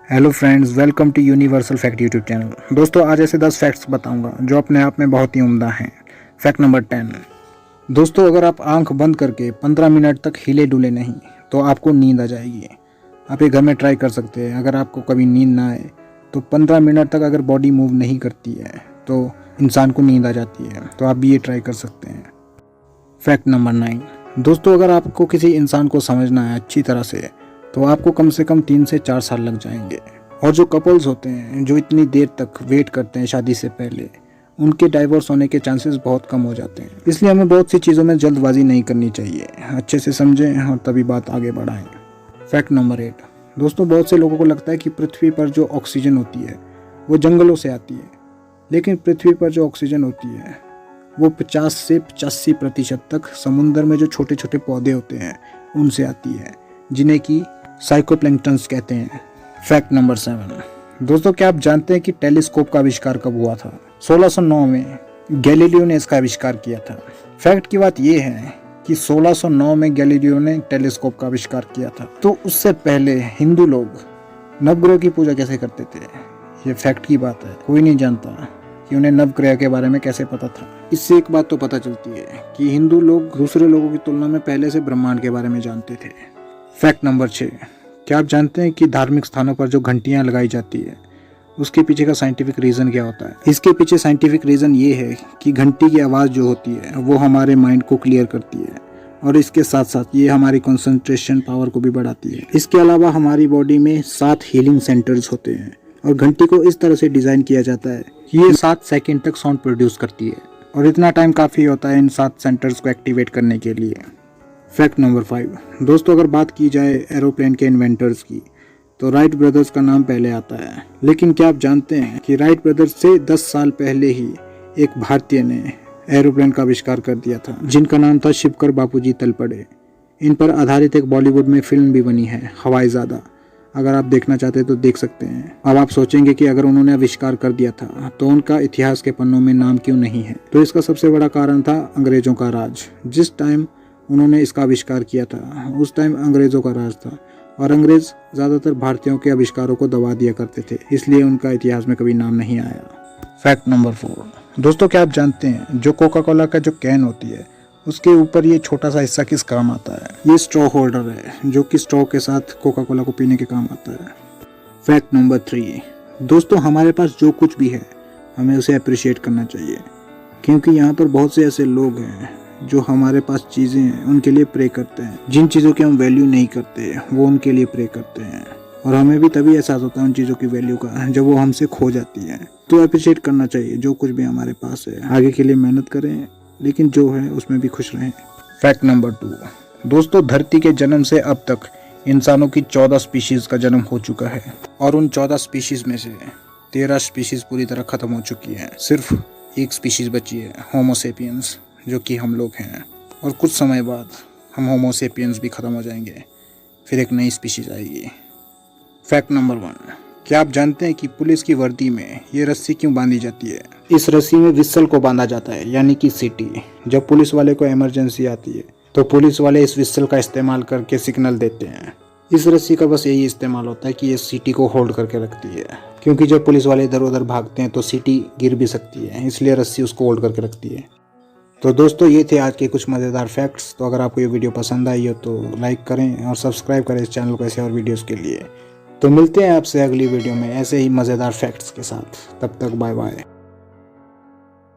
Hello friends, welcome to universal fact YouTube channel. दोस्तों, आज ऐसे 10 फैक्ट्स बताऊंगा जो अपने आप में बहुत ही उम्दा हैं। Fact number 10। दोस्तों, अगर आप आंख बंद करके 15 मिनट तक हिले डुले नहीं तो आपको नींद आ जाएगी। आप ये घर में ट्राई कर सकते हैं। अगर आपको कभी नींद ना आए तो 15 मिनट तक अगर बॉडी मूव नहीं करती है तो इंसान को नींद आ जाती है। तो आप भी ये ट्राई कर सकते हैं। Fact number 9। दोस्तों, अगर आपको किसी इंसान को समझना है अच्छी तरह से तो आपको कम से कम 3 से 4 साल लग जाएंगे। और जो कपल्स होते हैं जो इतनी देर तक वेट करते हैं शादी से पहले, उनके डाइवोर्स होने के चांसेस बहुत कम हो जाते हैं। इसलिए हमें बहुत सी चीज़ों में जल्दबाजी नहीं करनी चाहिए। अच्छे से समझें और तभी बात आगे बढ़ाएं। Fact number 8। दोस्तों, बहुत से लोगों को लगता है कि पृथ्वी पर जो ऑक्सीजन होती है वो जंगलों से आती है, लेकिन पृथ्वी पर जो ऑक्सीजन होती है वो 50 से 85% तक समुद्र में जो छोटे छोटे पौधे होते हैं उनसे आती है, जिन्हें कि साइकोप्लैंक्टन्स कहते हैं। Fact number 7। दोस्तों, क्या आप जानते हैं कि टेलीस्कोप का आविष्कार कब हुआ था? 1609 में गैलीलियो ने इसका आविष्कार किया था। फैक्ट की बात यह है कि 1609 में गैलीलियो ने टेलीस्कोप का आविष्कार किया था। तो उससे पहले हिंदू लोग नवग्रह की पूजा कैसे करते थे? ये फैक्ट की बात है। कोई नहीं जानता कि उन्हें नवग्रह के बारे में कैसे पता था। इससे एक बात तो पता चलती है कि हिंदू लोग दूसरे लोगों की तुलना में पहले से ब्रह्मांड के बारे में जानते थे। Fact number 6। क्या आप जानते हैं कि धार्मिक स्थानों पर जो घंटियां लगाई जाती है उसके पीछे का साइंटिफिक रीज़न क्या होता है? इसके पीछे साइंटिफिक रीज़न ये है कि घंटी की आवाज़ जो होती है वो हमारे माइंड को क्लियर करती है और इसके साथ साथ ये हमारी कंसंट्रेशन पावर को भी बढ़ाती है। इसके अलावा हमारी बॉडी में 7 हीलिंग सेंटर्स होते हैं और घंटी को इस तरह से डिज़ाइन किया जाता है कि ये 7 सेकेंड तक साउंड प्रोड्यूस करती है और इतना टाइम काफ़ी होता है इन 7 सेंटर्स को एक्टिवेट करने के लिए। Fact number 5। दोस्तों, अगर बात की जाए एरोप्लेन के इन्वेंटर्स की तो राइट ब्रदर्स का नाम पहले आता है। लेकिन क्या आप जानते हैं कि राइट ब्रदर्स से 10 साल पहले ही एक भारतीय ने एरोप्लेन का आविष्कार कर दिया था, जिनका नाम था शिवकर बापूजी तलपड़े। इन पर आधारित एक बॉलीवुड में फिल्म भी बनी है, हवाईजादा। अगर आप देखना चाहते हैं तो देख सकते हैं। अब आप सोचेंगे कि अगर उन्होंने आविष्कार कर दिया था तो उनका इतिहास के पन्नों में नाम क्यों नहीं है? तो इसका सबसे बड़ा कारण था अंग्रेजों का राज। जिस टाइम उन्होंने इसका आविष्कार किया था उस टाइम अंग्रेजों का राज था और अंग्रेज ज़्यादातर भारतीयों के आविष्कारों को दबा दिया करते थे, इसलिए उनका इतिहास में कभी नाम नहीं आया। Fact number 4। दोस्तों, क्या आप जानते हैं जो कोका कोला का जो कैन होती है उसके ऊपर ये छोटा सा हिस्सा किस काम आता है? ये स्ट्रॉ होल्डर है जो कि स्ट्रॉ के साथ कोका कोला को पीने के काम आता है। Fact number 3। दोस्तों, हमारे पास जो कुछ भी है हमें उसे अप्रिशिएट करना चाहिए, क्योंकि यहाँ पर बहुत से ऐसे लोग हैं जो हमारे पास चीज़ें हैं उनके लिए प्रे करते हैं। जिन चीज़ों की हम वैल्यू नहीं करते वो उनके लिए प्रे करते हैं और हमें भी तभी एहसास होता है उन चीज़ों की वैल्यू का जब वो हमसे खो जाती है। तो अप्रिशिएट करना चाहिए जो कुछ भी हमारे पास है। आगे के लिए मेहनत करें, लेकिन जो है उसमें भी खुश रहें। Fact number 2। दोस्तों, धरती के जन्म से अब तक इंसानों की 14 स्पीशीज़ का जन्म हो चुका है और उन 14 स्पीशीज़ में से 13 स्पीशीज़ पूरी तरह ख़त्म हो चुकी हैं। सिर्फ एक स्पीशीज़ बची है, होमोसेपियंस, जो कि हम लोग हैं। और कुछ समय बाद हम होमोसेपियंस भी ख़त्म हो जाएंगे, फिर एक नई स्पीशीज़ आएगी। Fact number 1। क्या आप जानते हैं कि पुलिस की वर्दी में ये रस्सी क्यों बांधी जाती है? इस रस्सी में विसल को बांधा जाता है, यानी कि सीटी। जब पुलिस वाले को इमरजेंसी आती है तो पुलिस वाले इस विसल का इस्तेमाल करके सिग्नल देते हैं। इस रस्सी का बस यही इस्तेमाल होता है कि ये सीटी को होल्ड करके रखती है, क्योंकि जब पुलिस वाले इधर उधर भागते हैं तो सीटी गिर भी सकती है, इसलिए रस्सी उसको होल्ड करके रखती है। तो दोस्तों, ये थे आज के कुछ मज़ेदार फैक्ट्स। तो अगर आपको ये वीडियो पसंद आई हो तो लाइक करें और सब्सक्राइब करें इस चैनल को ऐसे और वीडियोस के लिए। तो मिलते हैं आपसे अगली वीडियो में ऐसे ही मज़ेदार फैक्ट्स के साथ। तब तक बाय बाय।